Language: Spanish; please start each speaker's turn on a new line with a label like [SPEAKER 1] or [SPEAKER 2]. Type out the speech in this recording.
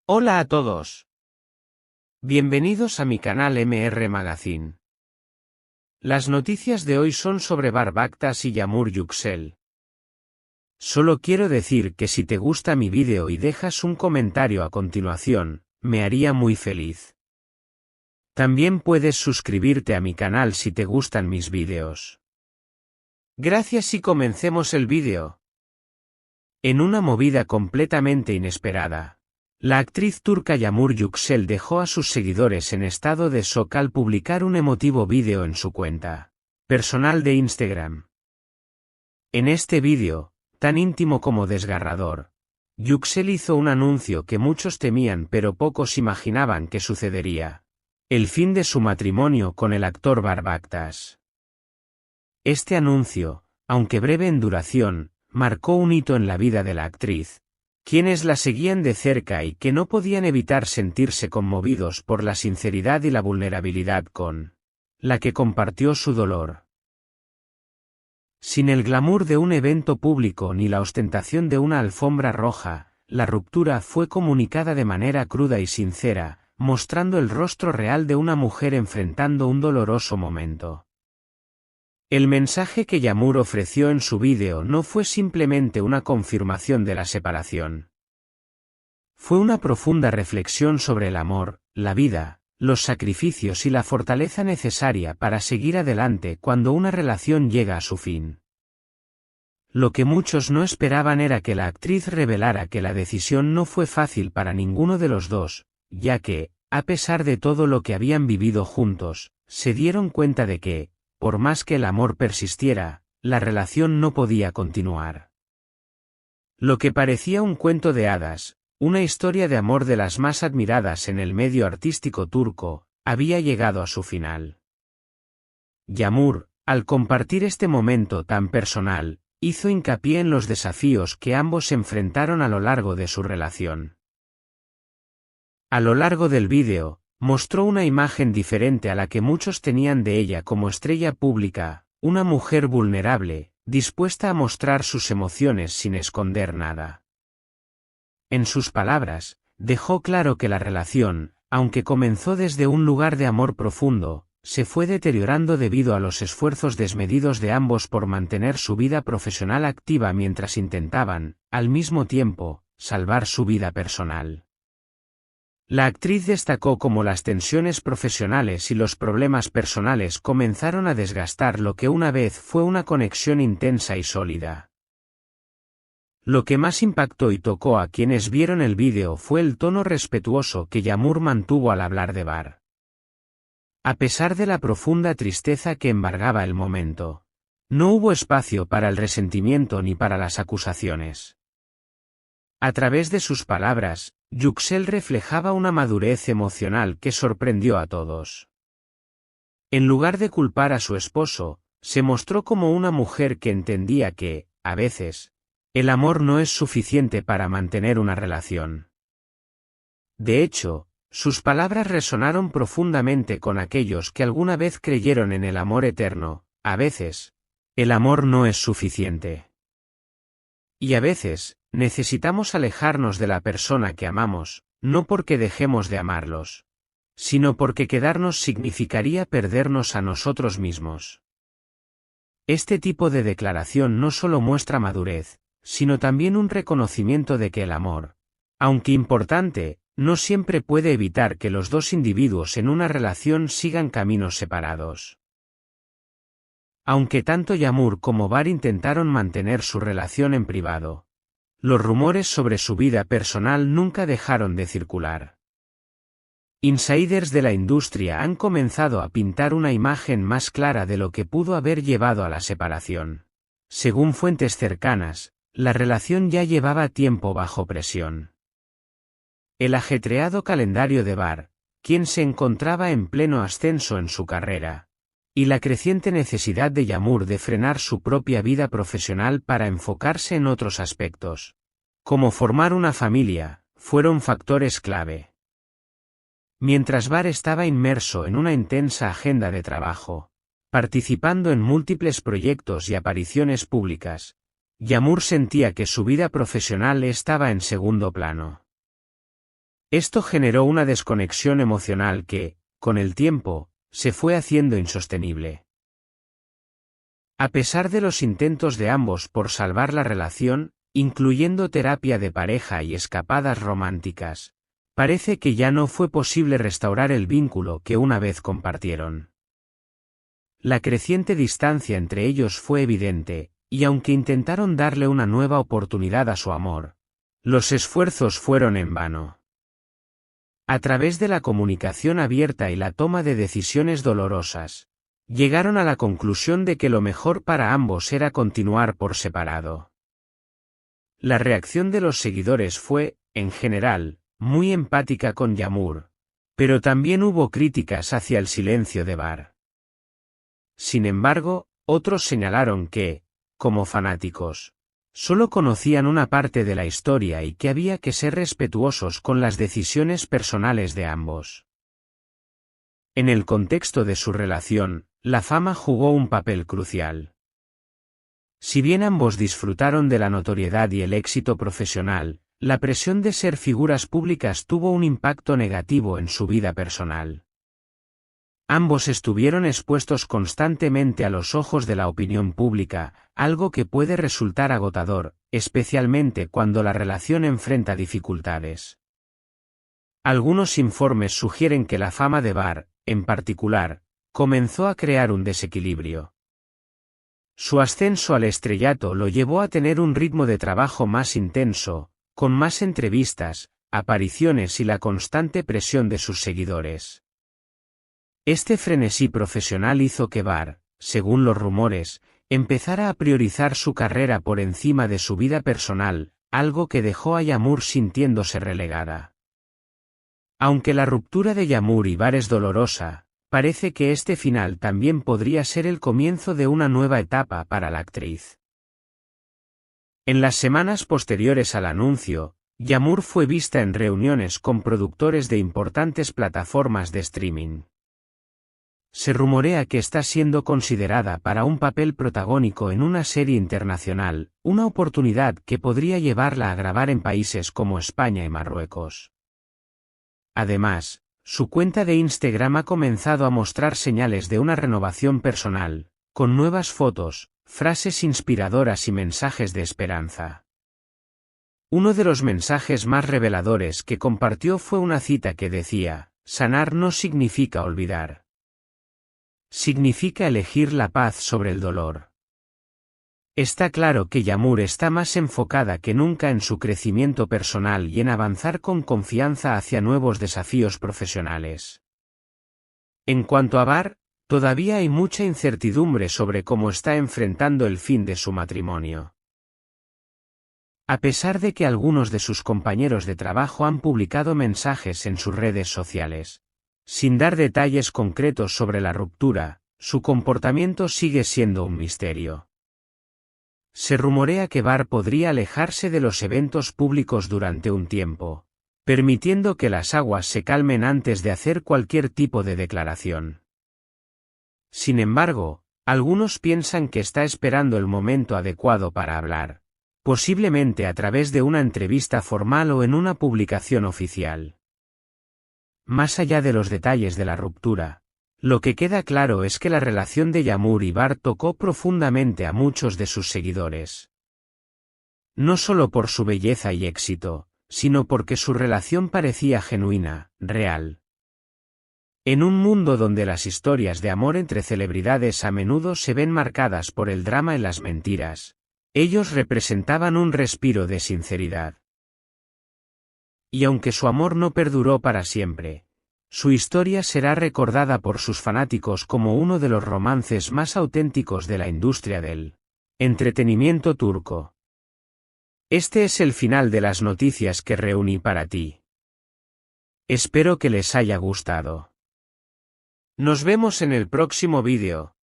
[SPEAKER 1] Hola a todos. Bienvenidos a mi canal MR Magazine. Las noticias de hoy son sobre Barbactas y Yamur Yüksel. Solo quiero decir que si te gusta mi vídeo y dejas un comentario a continuación, me haría muy feliz. También puedes suscribirte a mi canal si te gustan mis vídeos. Gracias y comencemos el vídeo. En una movida completamente inesperada, la actriz turca Yamur Yüksel dejó a sus seguidores en estado de shock al publicar un emotivo vídeo en su cuenta personal de Instagram. En este vídeo, tan íntimo como desgarrador, Yüksel hizo un anuncio que muchos temían pero pocos imaginaban que sucedería: el fin de su matrimonio con el actor Barbactas. Este anuncio, aunque breve en duración, marcó un hito en la vida de la actriz, quienes la seguían de cerca y que no podían evitar sentirse conmovidos por la sinceridad y la vulnerabilidad con la que compartió su dolor. Sin el glamour de un evento público ni la ostentación de una alfombra roja, la ruptura fue comunicada de manera cruda y sincera, mostrando el rostro real de una mujer enfrentando un doloroso momento. El mensaje que Yamur ofreció en su vídeo no fue simplemente una confirmación de la separación. Fue una profunda reflexión sobre el amor, la vida, los sacrificios y la fortaleza necesaria para seguir adelante cuando una relación llega a su fin. Lo que muchos no esperaban era que la actriz revelara que la decisión no fue fácil para ninguno de los dos, ya que, a pesar de todo lo que habían vivido juntos, se dieron cuenta de que, por más que el amor persistiera, la relación no podía continuar. Lo que parecía un cuento de hadas, una historia de amor de las más admiradas en el medio artístico turco, había llegado a su final. Yamur, al compartir este momento tan personal, hizo hincapié en los desafíos que ambos enfrentaron a lo largo de su relación. A lo largo del vídeo, mostró una imagen diferente a la que muchos tenían de ella como estrella pública, una mujer vulnerable, dispuesta a mostrar sus emociones sin esconder nada. En sus palabras, dejó claro que la relación, aunque comenzó desde un lugar de amor profundo, se fue deteriorando debido a los esfuerzos desmedidos de ambos por mantener su vida profesional activa mientras intentaban, al mismo tiempo, salvar su vida personal. La actriz destacó cómo las tensiones profesionales y los problemas personales comenzaron a desgastar lo que una vez fue una conexión intensa y sólida. Lo que más impactó y tocó a quienes vieron el vídeo fue el tono respetuoso que Yamur mantuvo al hablar de Bar. A pesar de la profunda tristeza que embargaba el momento, no hubo espacio para el resentimiento ni para las acusaciones. A través de sus palabras, Yüksel reflejaba una madurez emocional que sorprendió a todos. En lugar de culpar a su esposo, se mostró como una mujer que entendía que, a veces, el amor no es suficiente para mantener una relación. De hecho, sus palabras resonaron profundamente con aquellos que alguna vez creyeron en el amor eterno. A veces, el amor no es suficiente. Y a veces, necesitamos alejarnos de la persona que amamos, no porque dejemos de amarlos, sino porque quedarnos significaría perdernos a nosotros mismos. Este tipo de declaración no solo muestra madurez, sino también un reconocimiento de que el amor, aunque importante, no siempre puede evitar que los dos individuos en una relación sigan caminos separados. Aunque tanto Yamur como Bar intentaron mantener su relación en privado, los rumores sobre su vida personal nunca dejaron de circular. Insiders de la industria han comenzado a pintar una imagen más clara de lo que pudo haber llevado a la separación. Según fuentes cercanas, la relación ya llevaba tiempo bajo presión. El ajetreado calendario de Bar, quien se encontraba en pleno ascenso en su carrera, y la creciente necesidad de Yamur de frenar su propia vida profesional para enfocarse en otros aspectos, como formar una familia, fueron factores clave. Mientras Bar estaba inmerso en una intensa agenda de trabajo, participando en múltiples proyectos y apariciones públicas, Yamur sentía que su vida profesional estaba en segundo plano. Esto generó una desconexión emocional que, con el tiempo, se fue haciendo insostenible. A pesar de los intentos de ambos por salvar la relación, incluyendo terapia de pareja y escapadas románticas, parece que ya no fue posible restaurar el vínculo que una vez compartieron. La creciente distancia entre ellos fue evidente, y aunque intentaron darle una nueva oportunidad a su amor, los esfuerzos fueron en vano. A través de la comunicación abierta y la toma de decisiones dolorosas, llegaron a la conclusión de que lo mejor para ambos era continuar por separado. La reacción de los seguidores fue, en general, muy empática con Yağmur, pero también hubo críticas hacia el silencio de Bahar. Sin embargo, otros señalaron que, como fanáticos, solo conocían una parte de la historia y que había que ser respetuosos con las decisiones personales de ambos. En el contexto de su relación, la fama jugó un papel crucial. Si bien ambos disfrutaron de la notoriedad y el éxito profesional, la presión de ser figuras públicas tuvo un impacto negativo en su vida personal. Ambos estuvieron expuestos constantemente a los ojos de la opinión pública, algo que puede resultar agotador, especialmente cuando la relación enfrenta dificultades. Algunos informes sugieren que la fama de Bahar, en particular, comenzó a crear un desequilibrio. Su ascenso al estrellato lo llevó a tener un ritmo de trabajo más intenso, con más entrevistas, apariciones y la constante presión de sus seguidores. Este frenesí profesional hizo que Bahar, según los rumores, empezara a priorizar su carrera por encima de su vida personal, algo que dejó a Yağmur sintiéndose relegada. Aunque la ruptura de Yağmur y Bahar es dolorosa, parece que este final también podría ser el comienzo de una nueva etapa para la actriz. En las semanas posteriores al anuncio, Yağmur fue vista en reuniones con productores de importantes plataformas de streaming. Se rumorea que está siendo considerada para un papel protagónico en una serie internacional, una oportunidad que podría llevarla a grabar en países como España y Marruecos. Además, su cuenta de Instagram ha comenzado a mostrar señales de una renovación personal, con nuevas fotos, frases inspiradoras y mensajes de esperanza. Uno de los mensajes más reveladores que compartió fue una cita que decía: "Sanar no significa olvidar. Significa elegir la paz sobre el dolor". Está claro que Yağmur está más enfocada que nunca en su crecimiento personal y en avanzar con confianza hacia nuevos desafíos profesionales. En cuanto a Bahar, todavía hay mucha incertidumbre sobre cómo está enfrentando el fin de su matrimonio. A pesar de que algunos de sus compañeros de trabajo han publicado mensajes en sus redes sociales, sin dar detalles concretos sobre la ruptura, su comportamiento sigue siendo un misterio. Se rumorea que Bahar podría alejarse de los eventos públicos durante un tiempo, permitiendo que las aguas se calmen antes de hacer cualquier tipo de declaración. Sin embargo, algunos piensan que está esperando el momento adecuado para hablar, posiblemente a través de una entrevista formal o en una publicación oficial. Más allá de los detalles de la ruptura, lo que queda claro es que la relación de Yağmur y Bahar tocó profundamente a muchos de sus seguidores. No solo por su belleza y éxito, sino porque su relación parecía genuina, real. En un mundo donde las historias de amor entre celebridades a menudo se ven marcadas por el drama y las mentiras, ellos representaban un respiro de sinceridad. Y aunque su amor no perduró para siempre, su historia será recordada por sus fanáticos como uno de los romances más auténticos de la industria del entretenimiento turco. Este es el final de las noticias que reuní para ti. Espero que les haya gustado. Nos vemos en el próximo vídeo.